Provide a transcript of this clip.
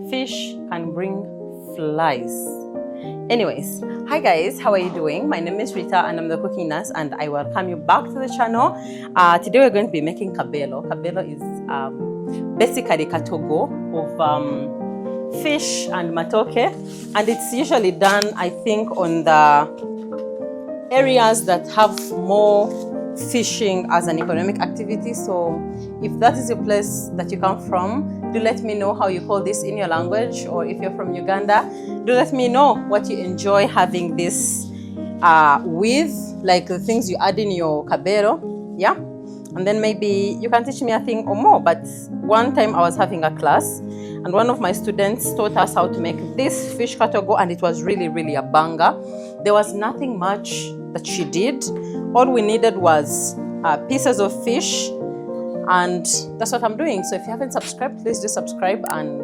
fish can bring flies. Anyways, hi guys, how are you doing? My name is Rita and I'm the cooking nurse, and I welcome you back to the channel. Today we're going to be making kabelo. Kabelo is basically katogo of fish and matooke, and it's usually done, I think, on the areas that have more fishing as an economic activity. So if that is a place that you come from, do let me know how you call this in your language, or if you're from Uganda, do let me know what you enjoy having this with, like the things you add in your kabelo, yeah? And then maybe you can teach me a thing or more. But one time I was having a class and one of my students taught us how to make this fish katogo, and it was really a banger. There was nothing much that she did. All we needed was pieces of fish, and that's what I'm doing. So if you haven't subscribed, please do subscribe and